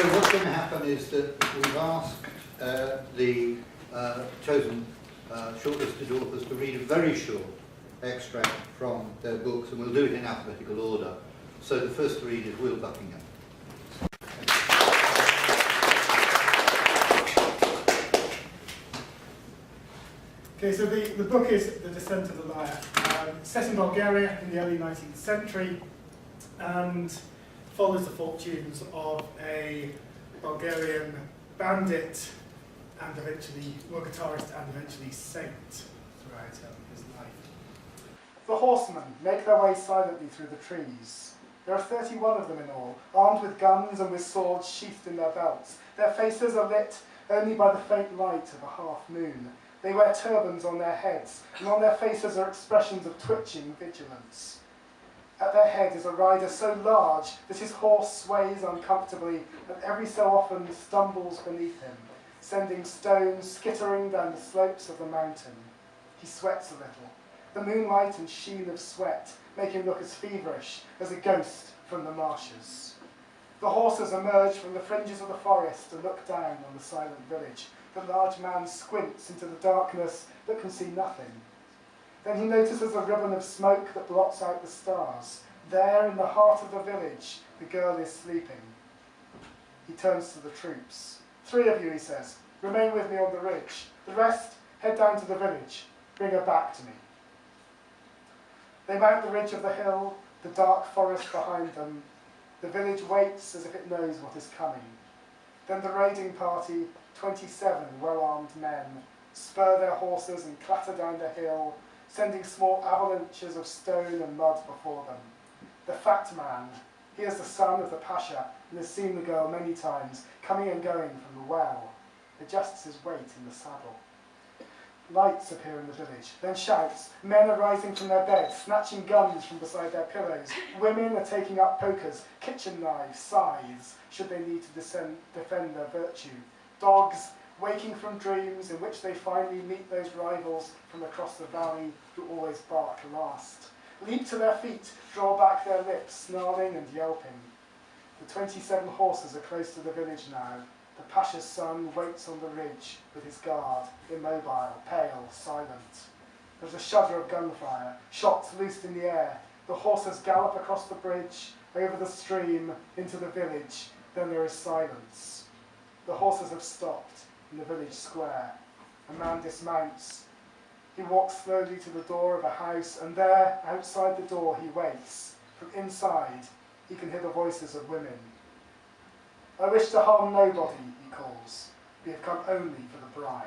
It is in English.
So what's going to happen is that we've asked the chosen shortlisted authors to read a very short extract from their books, and we'll do it in alphabetical order. So the first to read is Will Buckingham. Okay, so the book is The Descent of the Liar, set in Bulgaria in the early 19th century, and follows the fortunes of a Bulgarian bandit and eventually guitarist and eventually saint throughout his life. The horsemen make their way silently through the trees. There are 31 of them in all, armed with guns and with swords sheathed in their belts. Their faces are lit only by the faint light of a half moon. They wear turbans on their heads, and on their faces are expressions of twitching vigilance. At their head is a rider so large that his horse sways uncomfortably and every so often stumbles beneath him, sending stones skittering down the slopes of the mountain. He sweats a little. The moonlight and sheen of sweat make him look as feverish as a ghost from the marshes. The horses emerge from the fringes of the forest and look down on the silent village. The large man squints into the darkness but can see nothing. Then he notices a ribbon of smoke that blots out the stars. There, in the heart of the village, the girl is sleeping. He turns to the troops. 3 of you, he says, remain with me on the ridge. The rest, head down to the village. Bring her back to me. They mount the ridge of the hill, the dark forest behind them. The village waits as if it knows what is coming. Then the raiding party, 27 well-armed men, spur their horses and clatter down the hill, sending small avalanches of stone and mud before them. The fat man, he is the son of the Pasha and has seen the girl many times, coming and going from the well, adjusts his weight in the saddle. Lights appear in the village, then shouts. Men are rising from their beds, snatching guns from beside their pillows. Women are taking up pokers, kitchen knives, scythes, should they need to defend their virtue. Dogs, waking from dreams in which they finally meet those rivals from across the valley who always bark last, leap to their feet, draw back their lips, snarling and yelping. The 27 horses are close to the village now. The Pasha's son waits on the ridge with his guard, immobile, pale, silent. There's a shudder of gunfire, shots loosed in the air. The horses gallop across the bridge, over the stream, into the village. Then there is silence. The horses have stopped in the village square. A man dismounts. He walks slowly to the door of a house, and there, outside the door, he waits. From inside, he can hear the voices of women. I wish to harm nobody, he calls. We have come only for the bride.